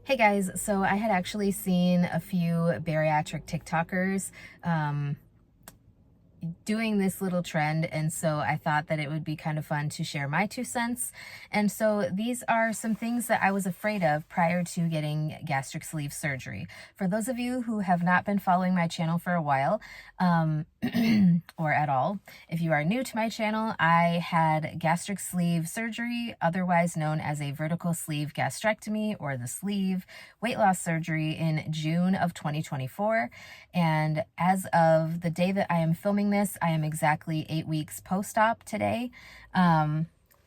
Hey guys, so I had actually seen a few bariatric TikTokers doing this little trend, and so I thought that it would be kind of fun to share my 2 cents. And so these are some things that I was afraid of prior to getting gastric sleeve surgery. For those of you who have not been following my channel for a while, or at all, if you are new to my channel, I had gastric sleeve surgery, otherwise known as a vertical sleeve gastrectomy or the sleeve, weight loss surgery in June of 2024. And as of the day that I am filming this, I am exactly 8 weeks post-op today.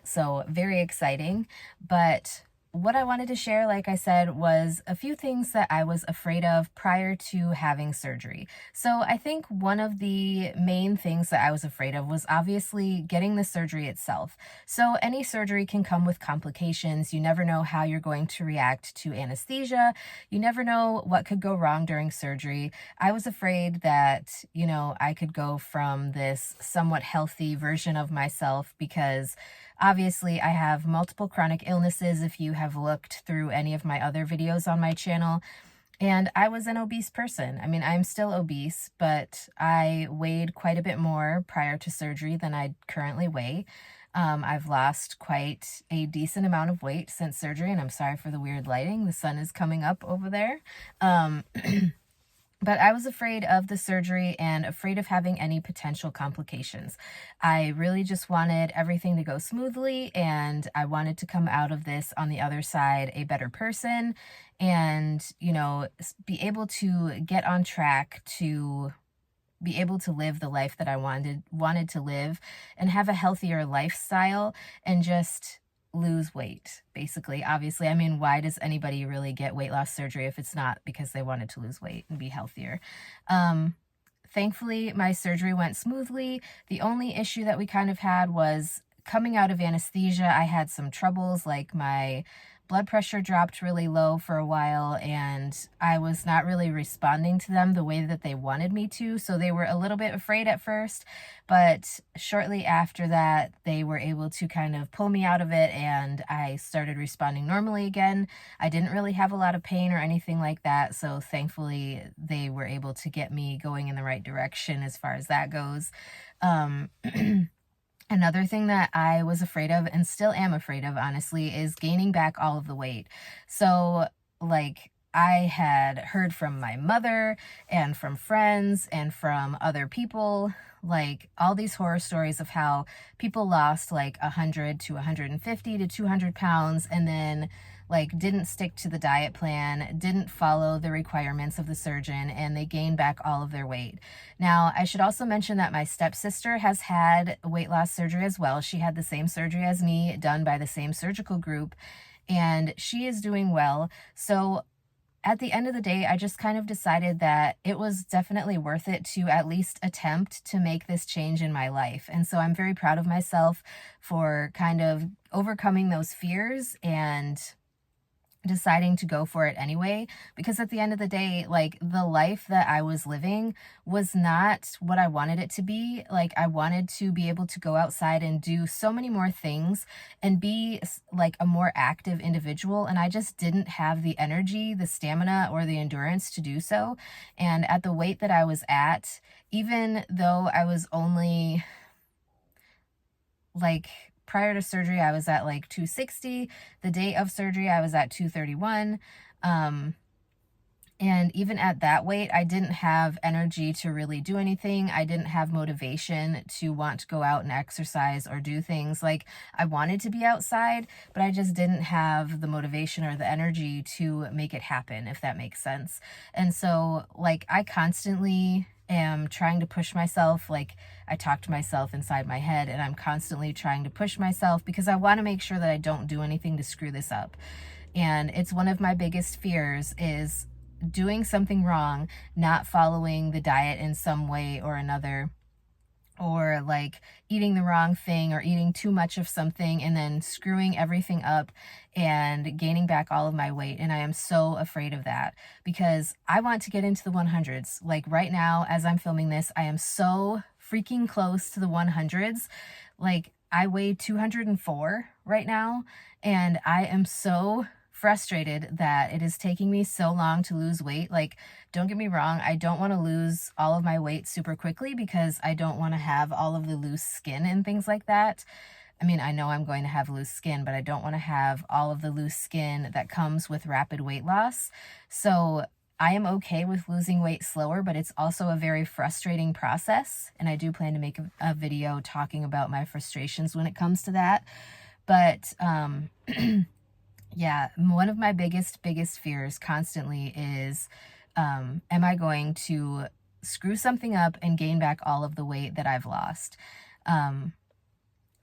So very exciting. But what I wanted to share, like I said, was a few things that I was afraid of prior to having surgery. So I think one of the main things that I was afraid of was obviously getting the surgery itself. So any surgery can come with complications. You never know how you're going to react to anesthesia. You never know what could go wrong during surgery. I was afraid that, I could go from this somewhat healthy version of myself because obviously, I have multiple chronic illnesses if you have looked through any of my other videos on my channel. And I was an obese person. I mean, I'm still obese, but I weighed quite a bit more prior to surgery than I currently weigh. I've lost quite a decent amount of weight since surgery, and I'm sorry for the weird lighting. The sun is coming up over there. But I was afraid of the surgery and afraid of having any potential complications. I really just wanted everything to go smoothly, and I wanted to come out of this on the other side a better person and, be able to get on track to be able to live the life that I wanted to live and have a healthier lifestyle and just lose weight, basically. Obviously, I mean, why does anybody really get weight loss surgery if it's not because they wanted to lose weight and be healthier? Thankfully, my surgery went smoothly. The only issue that we kind of had was coming out of anesthesia. I had some troubles, like my blood pressure dropped really low for a while, and I was not really responding to them the way that they wanted me to. So they were a little bit afraid at first, but shortly after that, they were able to kind of pull me out of it, and I started responding normally again. I didn't really have a lot of pain or anything like that, so thankfully they were able to get me going in the right direction as far as that goes. Um, Another thing that I was afraid of and still am afraid of, honestly, is gaining back all of the weight. So, like, I had heard from my mother and from friends and from other people, like, all these horror stories of how people lost like 100 to 150 to 200 pounds and then like didn't stick to the diet plan, didn't follow the requirements of the surgeon, and they gained back all of their weight. Now, I should also mention that my stepsister has had weight loss surgery as well. She had the same surgery as me, done by the same surgical group, and she is doing well. So at the end of the day, I just kind of decided that it was definitely worth it to at least attempt to make this change in my life. And so I'm very proud of myself for kind of overcoming those fears and deciding to go for it anyway, because at the end of the day, like, the life that I was living was not what I wanted it to be. Like, I wanted to be able to go outside and do so many more things and be like a more active individual, and I just didn't have the energy, the stamina, or the endurance to do so. And at the weight that I was at, even though I was only like, prior to surgery, I was at like 260. The day of surgery, I was at 231. And even at that weight, I didn't have energy to really do anything. I didn't have motivation to want to go out and exercise or do things. Like, I wanted to be outside, but I just didn't have the motivation or the energy to make it happen, if that makes sense. And so, like, I constantly am trying to push myself. Like, I talk to myself inside my head, and I'm constantly trying to push myself because I want to make sure that I don't do anything to screw this up. And it's one of my biggest fears is doing something wrong, not following the diet in some way or another, or like eating the wrong thing or eating too much of something and then screwing everything up and gaining back all of my weight. And I am so afraid of that because I want to get into the 100s. Like, right now, as I'm filming this, I am so freaking close to the 100s. Like, I weigh 204 right now, and I am so frustrated that it is taking me so long to lose weight. Like, don't get me wrong, I don't want to lose all of my weight super quickly because I don't want to have all of the loose skin and things like that. I mean, I know I'm going to have loose skin, but I don't want to have all of the loose skin that comes with rapid weight loss. So I am okay with losing weight slower, but it's also a very frustrating process. And I do plan to make a video talking about my frustrations when it comes to that. But yeah, one of my biggest fears constantly is, am I going to screw something up and gain back all of the weight that I've lost?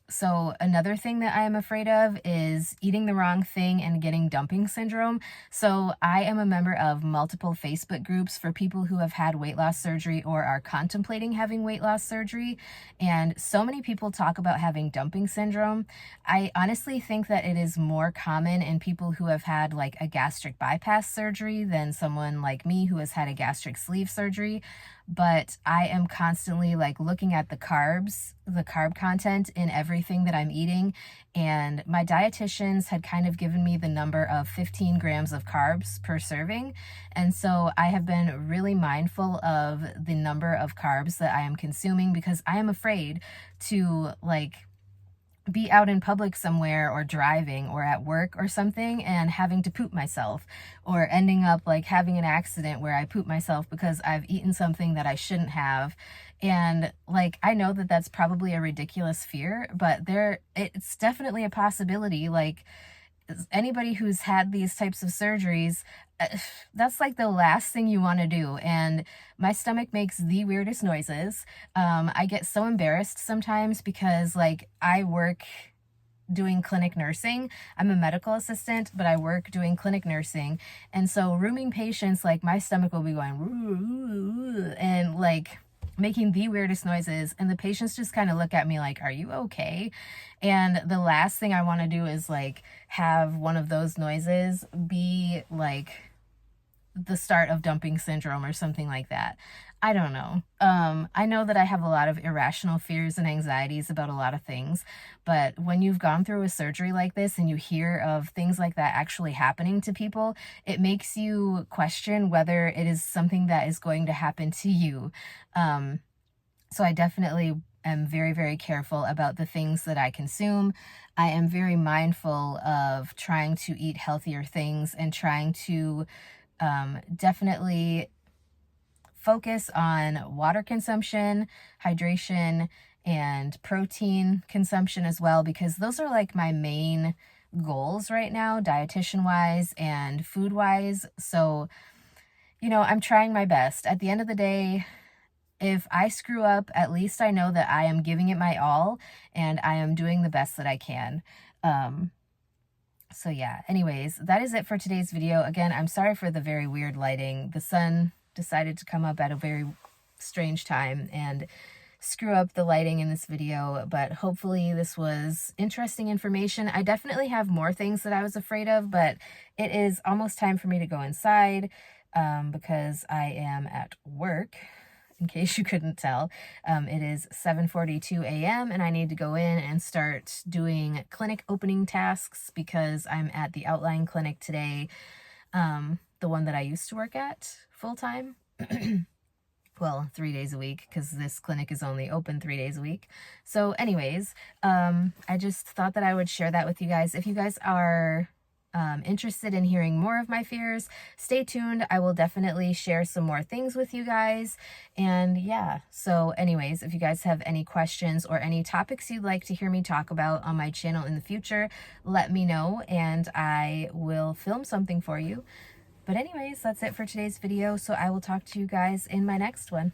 So another thing that I am afraid of is eating the wrong thing and getting dumping syndrome. So I am a member of multiple Facebook groups for people who have had weight loss surgery or are contemplating having weight loss surgery. And so many people talk about having dumping syndrome. I honestly think that it is more common in people who have had like a gastric bypass surgery than someone like me who has had a gastric sleeve surgery. But I am constantly like looking at the carbs, the carb content in everything that I'm eating. And my dietitians had kind of given me the number of 15 grams of carbs per serving. And so I have been really mindful of the number of carbs that I am consuming because I am afraid to like be out in public somewhere or driving or at work or something and having to poop myself, or ending up like having an accident where I poop myself because I've eaten something that I shouldn't have. And like, I know that that's probably a ridiculous fear, but it's definitely a possibility. Like, anybody who's had these types of surgeries, that's like the last thing you want to do. And my stomach makes the weirdest noises. I get so embarrassed sometimes because like I work doing clinic nursing. I'm a medical assistant, but I work doing clinic nursing. And so rooming patients, like my stomach will be going and like making the weirdest noises, and the patients just kind of look at me like, are you okay? And the last thing I want to do is like have one of those noises be like the start of dumping syndrome or something like that. I don't know. I know that I have a lot of irrational fears and anxieties about a lot of things, but when you've gone through a surgery like this and you hear of things like that actually happening to people, it makes you question whether it is something that is going to happen to you. So I definitely am very careful about the things that I consume. I am very mindful of trying to eat healthier things and trying to definitely focus on water consumption, hydration, and protein consumption as well, because those are like my main goals right now, dietitian wise and food wise. So, you know, I'm trying my best. At the end of the day, if I screw up, at least I know that I am giving it my all and I am doing the best that I can. So yeah, anyways, that is it for today's video. Again, I'm sorry for the very weird lighting. The sun decided to come up at a very strange time and screw up the lighting in this video, but hopefully this was interesting information. I definitely have more things that I was afraid of, but it is almost time for me to go inside because I am at work. In case you couldn't tell, it is 7:42 a.m. and I need to go in and start doing clinic opening tasks because I'm at the Outline Clinic today, the one that I used to work at full-time. Well, 3 days a week, because this clinic is only open 3 days a week. So anyways, I just thought that I would share that with you guys. If you guys are interested in hearing more of my fears, stay tuned. I will definitely share some more things with you guys. And yeah, so anyways, if you guys have any questions or any topics you'd like to hear me talk about on my channel in the future, let me know and I will film something for you. But anyways, that's it for today's video, so I will talk to you guys in my next one.